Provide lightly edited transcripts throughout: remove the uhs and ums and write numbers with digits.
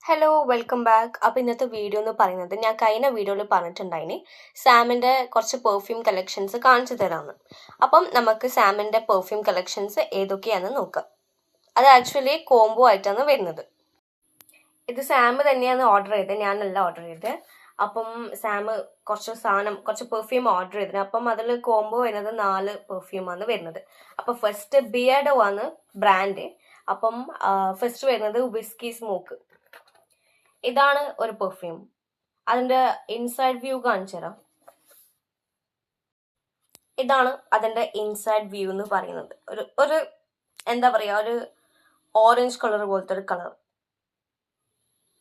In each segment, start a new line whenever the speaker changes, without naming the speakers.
Hello welcome back. അപ്പോൾ ഇന്നത്തെ video എന്ന് പറയുന്നത് ഞാൻ കഴിഞ്ഞ വീഡിയോയിൽ പറഞ്ഞിട്ടുണ്ടായിന് സാമിൻ്റെ കുറച്ച് പെർഫ്യൂം കളക്ഷൻസ് കാണിച്ചു തരാമെന്ന്. അപ്പം നമുക്ക് സാമിൻ്റെ പെർഫ്യൂം കളക്ഷൻസ് ഏതൊക്കെയാണെന്ന് നോക്കാം. അത് ആക്ച്വലി കോംബോ ആയിട്ടാണ് വരുന്നത്. ഇത് സാം തന്നെയാണ് ഓർഡർ ചെയ്തത്, ഞാനല്ല ഓർഡർ ചെയ്തത്. അപ്പം സാം കുറച്ച് പെർഫ്യൂം ഓർഡർ ചെയ്തത്. അപ്പം അതിൽ കോംബോ വരുന്നത് 4 പെർഫ്യൂമാണ് വരുന്നത്. അപ്പം ഫസ്റ്റ് ബിയർഡോ ആണ് ബ്രാൻഡ്. അപ്പം ഫസ്റ്റ് വരുന്നത് വിസ്കി സ്മോക്ക്. ഇതാണ് ഒരു പെർഫ്യൂം. അതിന്റെ ഇൻസൈഡ് വ്യൂ കാണിച്ചു തരാം. ഇതാണ് അതിന്റെ ഇൻസൈഡ് വ്യൂ എന്ന് പറയുന്നത്. ഒരു എന്താ പറയാ, ഒരു ഓറഞ്ച് കളർ പോലത്തെ ഒരു കളർ.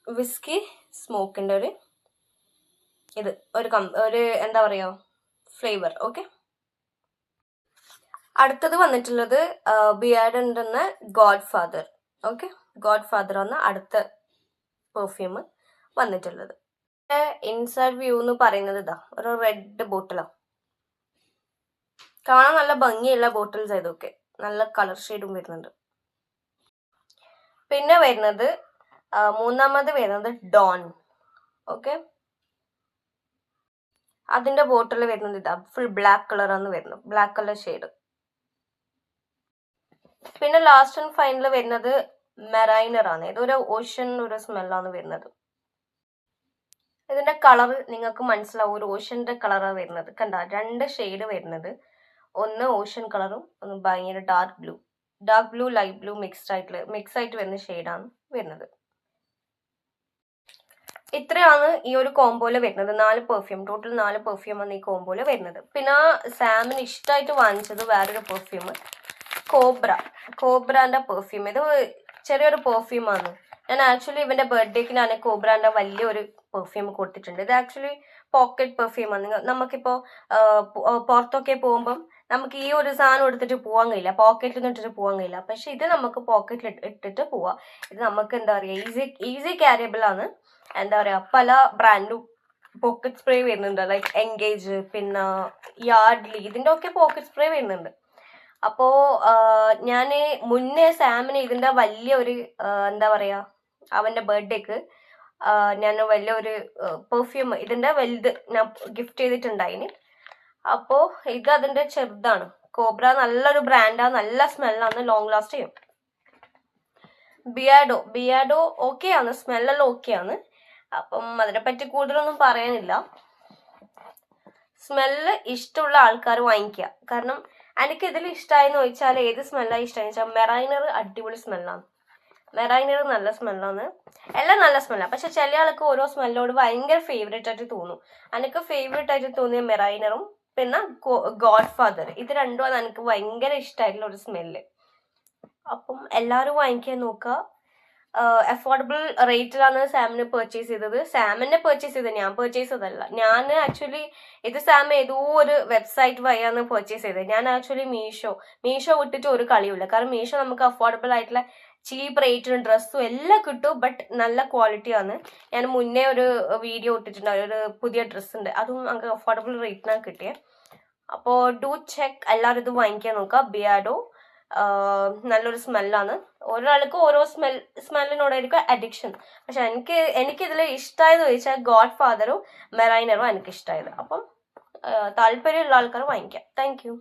വിസ്കി സ്മോക്കിന്റെ ഒരു എന്താ പറയാ ഫ്ലേവർ. ഓക്കെ, അടുത്തത് വന്നിട്ടുള്ളത് ബിയാർഡിന്റെ godfather. Okay, godfather ആണ് അടുത്ത പെർഫ്യൂം വന്നിട്ടുള്ളത്. ഇൻസൈഡ് വ്യൂ എന്ന് പറയുന്നത് ഇതാ ഒരു റെഡ് ബോട്ടിലാണ്. കാണാൻ നല്ല ഭംഗിയുള്ള ബോട്ടിൽസ് ഇതൊക്കെ, നല്ല കളർ ഷെയ്ഡും വരുന്നുണ്ട്. പിന്നെ വരുന്നത് മൂന്നാമത് വരുന്നത് ഡോൺ. ഓക്കെ, അതിന്റെ ബോട്ടിൽ വരുന്നത് ഇതാ ഫുൾ ബ്ലാക്ക് കളറാണ് വരുന്നത്, ബ്ലാക്ക് കളർ ഷെയ്ഡ്. പിന്നെ ലാസ്റ്റ് ആൻഡ് ഫൈനൽ വരുന്നത് മെറൈനർ ആണ്. ഇതൊരു ഓഷ്യൻ ഒരു സ്മെല്ലാണ് വരുന്നത്. ഇതിന്റെ കളർ നിങ്ങൾക്ക് മനസ്സിലാവും, ഒരു ഓഷ്യന്റെ കളറാണ് വരുന്നത്. കണ്ട, 2 ഷെയ്ഡ് വരുന്നത്. ഒന്ന് ഓഷ്യൻ കളറും ഒന്ന് ഭയങ്കര dark blue light blue mix ആയിട്ട് വരുന്ന ഷെയ്ഡാണ് വരുന്നത്. ഇത്രയാണ് ഈ ഒരു കോംബോയില് വരുന്നത്. 4 പെർഫ്യൂം, ടോട്ടൽ 4 പെർഫ്യൂമാണ് ഈ കോംബോയില് വരുന്നത്. പിന്നെ സാമിന് ഇഷ്ടമായിട്ട് വാങ്ങിച്ചത് വേറൊരു പെർഫ്യൂം, കോബ്രാന്റെ പെർഫ്യൂം. ഇത് ചെറിയൊരു പെർഫ്യൂമാണ്. ഞാൻ ആക്ച്വലി ഇവന്റെ ബർത്ത്ഡേക്ക് ഞാൻ കോബ്രാന്റെ വലിയൊരു പെർഫ്യൂം കൊടുത്തിട്ടുണ്ട്. ഇത് ആക്ച്വലി പോക്കറ്റ് പെർഫ്യൂമാണ്. നമുക്കിപ്പോ പുറത്തൊക്കെ പോകുമ്പം നമുക്ക് ഈ ഒരു സാധനം എടുത്തിട്ട് പോകാൻ കഴിയില്ല, പോക്കറ്റിൽ നിന്ന് ഇട്ടിട്ട് പോകാൻ കഴിയില്ല. പക്ഷെ ഇത് നമുക്ക് പോക്കറ്റിൽ ഇട്ടിട്ട് പോവാം. ഇത് നമുക്ക് എന്താ പറയുക, ഈസി ക്യാരിയബിൾ ആണ്. എന്താ പറയാ, പല ബ്രാൻഡും പോക്കറ്റ് സ്പ്രേ വരുന്നുണ്ട്, ലൈക്ക് എൻഗേജ്, പിന്നെ യാർഡ്ലി, ഇതിന്റെ ഒക്കെ പോക്കറ്റ് സ്പ്രേ വരുന്നുണ്ട്. അപ്പോ ഞാന് മുന്നേ സാമിന് ഇതിന്റെ വലിയൊരു എന്താ പറയാ, അവന്റെ ബർത്ത്ഡേക്ക് ഞാൻ വലിയൊരു പെർഫ്യൂം ഇതിന്റെ വലുത് ഞാൻ ഗിഫ്റ്റ് ചെയ്തിട്ടുണ്ടായിന്. അപ്പോ ഇത് അതിന്റെ ചെറുതാണ്. കോബ്ര നല്ലൊരു ബ്രാൻഡാണ്, നല്ല സ്മെല്ലാണ്, ലോങ് ലാസ്റ്റ് ചെയ്യും. ബിയാഡോ ഓക്കെയാണ്, സ്മെല്ലെല്ലാം ഓക്കെയാണ്. അപ്പം അതിനെപ്പറ്റി കൂടുതലൊന്നും പറയാനില്ല. സ്മെല്ല് ഇഷ്ടമുള്ള ആൾക്കാർ വാങ്ങിക്കുക. കാരണം എനിക്ക് ഇതിൽ ഇഷ്ടമായെന്ന് ചോദിച്ചാൽ ഏത് സ്മെല്ലാണ് ഇഷ്ടമായെന്ന് വെച്ചാൽ മെറൈനർ അടിപൊളി സ്മെല്ലാണ്. മെറൈനർ നല്ല സ്മെല്ലാണ്, എല്ലാം നല്ല സ്മെല്ലാണ്. പക്ഷെ ചില ആൾക്ക് ഓരോ സ്മെല്ലോട് ഭയങ്കര ഫേവറേറ്റ് ആയിട്ട് തോന്നും. എനിക്ക് ഫേവറേറ്റ് ആയിട്ട് തോന്നിയ മെറൈനറും പിന്നെ ഗോഡ് ഫാദർ, ഇത് രണ്ടുമാണ് എനിക്ക് ഭയങ്കര ഇഷ്ടമായിട്ടുള്ള ഒരു സ്മെല്ല്. അപ്പം എല്ലാവരും വാങ്ങിക്കാൻ നോക്കുക. അഫോർഡബിൾ റേറ്റിലാണ് സാമിന് പർച്ചേസ് ചെയ്തത്. സാമിനെ പർച്ചേസ് ചെയ്തത്, ഞാൻ പർച്ചേസ് ചെയ്തതല്ല. ഞാൻ ആക്ച്വലി ഇത് സാം ഏതോ ഒരു വെബ്സൈറ്റ് വഴിയാണ് പർച്ചേസ് ചെയ്തത്. ഞാൻ ആക്ച്വലി മീഷോ വിട്ടിട്ട് ഒരു കളിയുമില്ല. കാരണം മീഷോ നമുക്ക് അഫോർഡബിൾ ആയിട്ടുള്ള ചീപ്പ് റേറ്റിന് ഡ്രസ്സും എല്ലാം കിട്ടും, ബട്ട് നല്ല ക്വാളിറ്റിയാണ്. ഞാൻ മുന്നേ ഒരു വീഡിയോ ഇട്ടിട്ടുണ്ട്, ഒരു പുതിയ ഡ്രസ്സ് ഉണ്ട്, അതും നമുക്ക് അഫോർഡബിൾ റേറ്റിനാണ് കിട്ടിയത്. അപ്പോൾ ഡു ചെക്ക്, എല്ലാവരും ഇത് വാങ്ങിക്കാൻ നോക്കുക. ബിയാഡോ നല്ലൊരു സ്മെല്ലാണ്. ഒരാൾക്ക് ഓരോ സ്മെല്ലിനോടായിരിക്കും അഡിക്ഷൻ. പക്ഷെ എനിക്കിതിൽ ഇഷ്ടമായെന്ന് ചോദിച്ചാൽ ഗോഡ് ഫാദറും മെറൈനറും എനിക്ക് ഇഷ്ടമായത്. അപ്പം താല്പര്യമുള്ള ആൾക്കാർ വാങ്ങിക്കാം. Thank you.